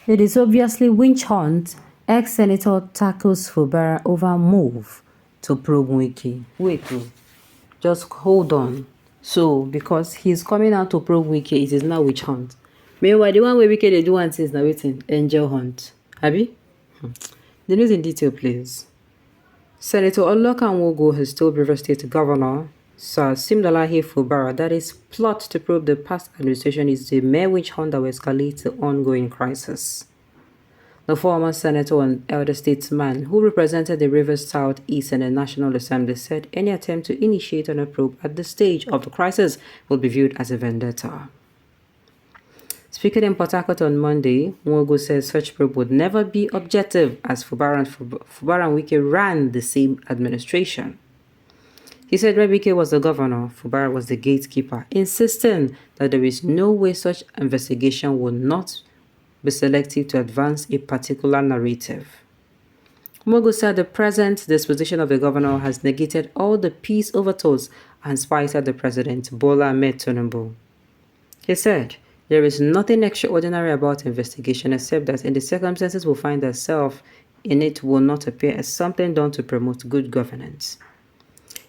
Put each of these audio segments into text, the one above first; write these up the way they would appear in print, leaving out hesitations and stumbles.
It is obviously witch hunt. Ex-Senator tackles Fubara over move to probe Wike. Wait, just hold on. So, because he's coming out to probe Wike, it is now witch hunt. Meanwhile, the one where Wike they do one is now waiting angel hunt. Abi? The news in detail, please. Senator Olokan has told River State Governor Sir Simdalahi Fubara that his plot to probe the past administration is a mere witch hunt that will escalate the ongoing crisis. The former senator and elder statesman who represented the Rivers South East in the National Assembly said any attempt to initiate a probe at this stage of the crisis will be viewed as a vendetta. Speaking in Port Harcourt on Monday, Nwogo said such probe would never be objective as Fubara and Wike ran the same administration. He said when Wike was the governor, Fubara was the gatekeeper, insisting that there is no way such investigation would not be selective to advance a particular narrative. Nwogo said the present disposition of the governor has negated all the peace overtures and spited the president, Bola Ahmed Tinubu. He said, there is nothing extraordinary about investigation except that in the circumstances we find ourselves in it will not appear as something done to promote good governance.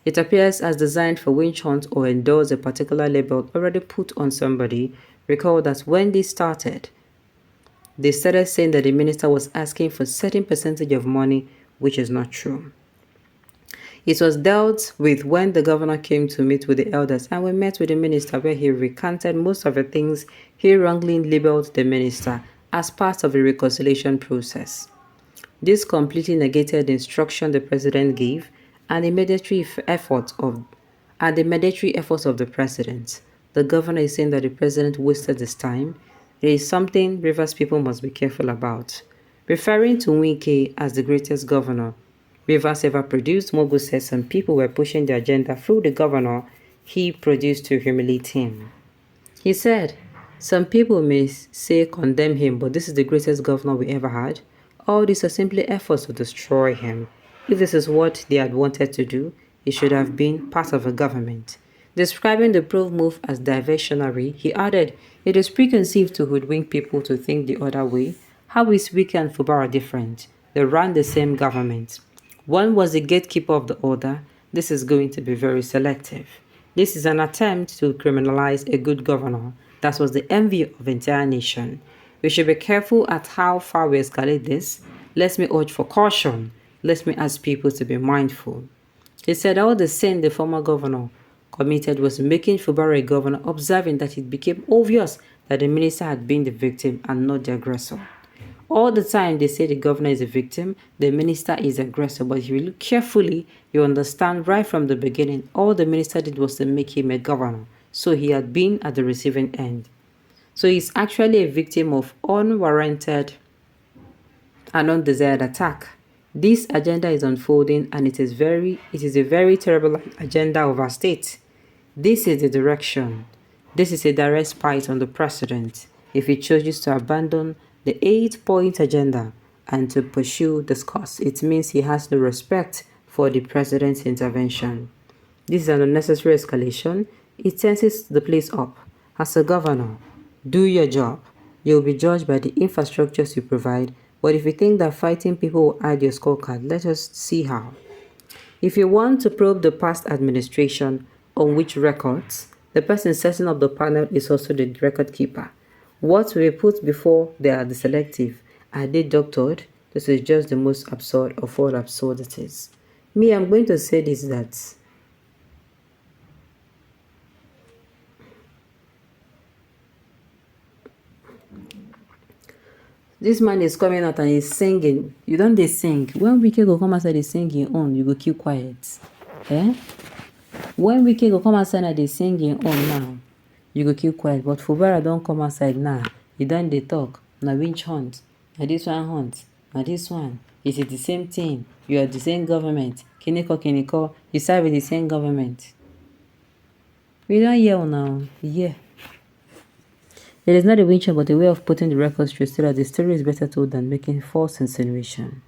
It appears as designed for witch hunt or endorse a particular label already put on somebody. Recall that when they started saying that the minister was asking for a certain percentage of money, which is not true. It was dealt with when the governor came to meet with the elders and we met with the minister where he recanted most of the things he wrongly labeled the minister as part of the reconciliation process. This completely negated the instruction the president gave and the mandatory efforts of the president. The governor is saying that the president wasted his time. It is something Rivers people must be careful about. Referring to Wike as the greatest governor Rivers ever produced, Nwogo said some people were pushing the agenda through the governor he produced to humiliate him. He said, some people may say condemn him, but this is the greatest governor we ever had. All these are simply efforts to destroy him. If this is what they had wanted to do, it should have been part of a government. Describing the probe move as diversionary, he added, it is preconceived to hoodwink people to think the other way. How is Wike and Fubara different? They ran the same government. One was the gatekeeper of the other. This is going to be very selective. This is an attempt to criminalize a good governor. That was the envy of the entire nation. We should be careful at how far we escalate this. Let me urge for caution. Let me ask people to be mindful. He said all the sin the former governor committed was making Fubara a governor, observing that it became obvious that the minister had been the victim and not the aggressor. All the time they say the governor is a victim, the minister is the aggressor, but if you look carefully, you understand right from the beginning, all the minister did was to make him a governor, so he had been at the receiving end. So he's actually a victim of unwarranted and undesired attack. This agenda is unfolding and it is a very terrible agenda of our state. This is the direction. This is a direct spite on the president if he chooses to abandon the 8-point agenda and to pursue this course. It means he has no respect for the president's intervention. This is an unnecessary escalation. It tenses the place up. As a governor, do your job. You will be judged by the infrastructures you provide. But if you think that fighting people will add your scorecard, let us see how. If you want to probe the past administration on which records, the person setting up the panel is also the record keeper. What we put before they are the selective. Are they doctored? This is just the most absurd of all absurdities. Me, I'm going to say this, that this man is coming out and he's singing. You don't they sing. When Wike go come outside, they sing your own, you go keep quiet. Eh? When Wike go come outside and they sing your own now, you go keep quiet. But Fubara don't come outside now. You don't they talk. Now winch hunt. Now this one hunt. Now this one. It is the same thing. You are the same government. Kiniko. You serve with the same government. We don't yell now. Yeah. It is not a winch but a way of putting the record straight so that the story is better told than making false insinuation.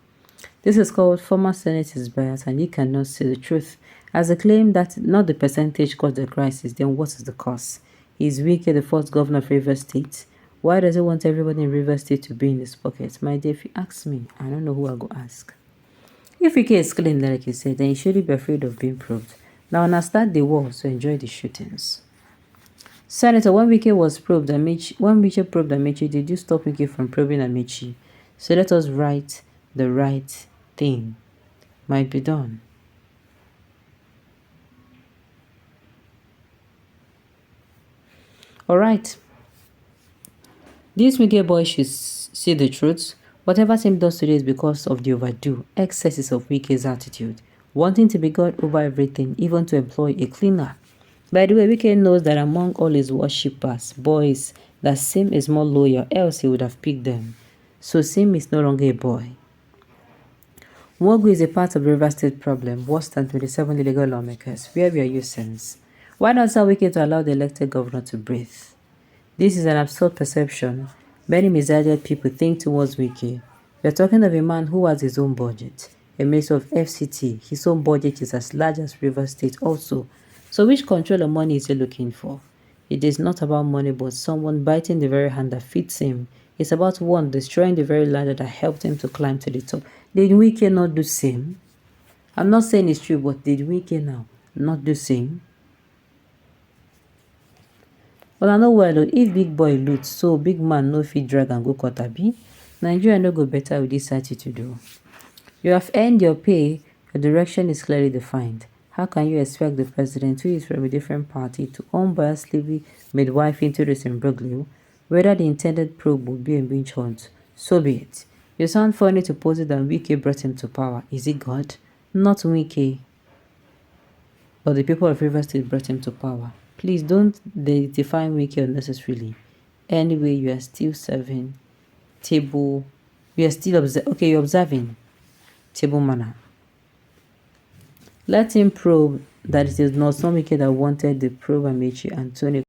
This is called former Senate is biased and you cannot see the truth. As a claim that not the percentage caused the crisis, then what is the cause? Is Wike the first governor of Rivers State? Why does he want everybody in River State to be in his pocket? My dear, if you ask me, I don't know who I go ask. If Wike is clean, like you said, then you shouldn't be afraid of being probed. Now understand the war, so enjoy the shootings. Senator, when Wike was probed, when Wike probed Amici, did you stop Wike from probing Amici? So let us write the right thing. Might be done. Alright. This Wike boy should see the truth. Whatever Tim does today is because of the overdue excesses of Wike's attitude, wanting to be God over everything, even to employ a cleaner. By the way, Wike knows that among all his worshippers, boys, that Sim is more loyal, else he would have picked them. So Sim is no longer a boy. Wogu is a part of the River State problem, worse than 27 illegal lawmakers. Where were you since? Why not tell Wike to allow the elected governor to breathe? This is an absurd perception. Many misguided people think towards Wike. We are talking of a man who has his own budget. A minister of FCT, his own budget is as large as River State also. So which control of money is he looking for? It is not about money, but someone biting the very hand that fits him. It's about one destroying the very ladder that helped him to climb to the top. Did Wike not do same? I'm not saying it's true, but did Wike now not do same? But I know well, if big boy loot, so big man no fit drag and go Kotabi. Nigeria no go better with this attitude though. You have earned your pay, your direction is clearly defined. How can you expect the president, who is from a different party, to unbiasedly midwife into this imbroglio? Whether the intended probe would be a witch hunt, so be it. You sound funny to posit that Wike brought him to power. Is it God? Not Wike. But the people of River State brought him to power. Please don't define Wike unnecessarily. Anyway, you are still serving table. You are still you're observing table manner. Let him probe that it is not some Wike that wanted the probe Amici and Tony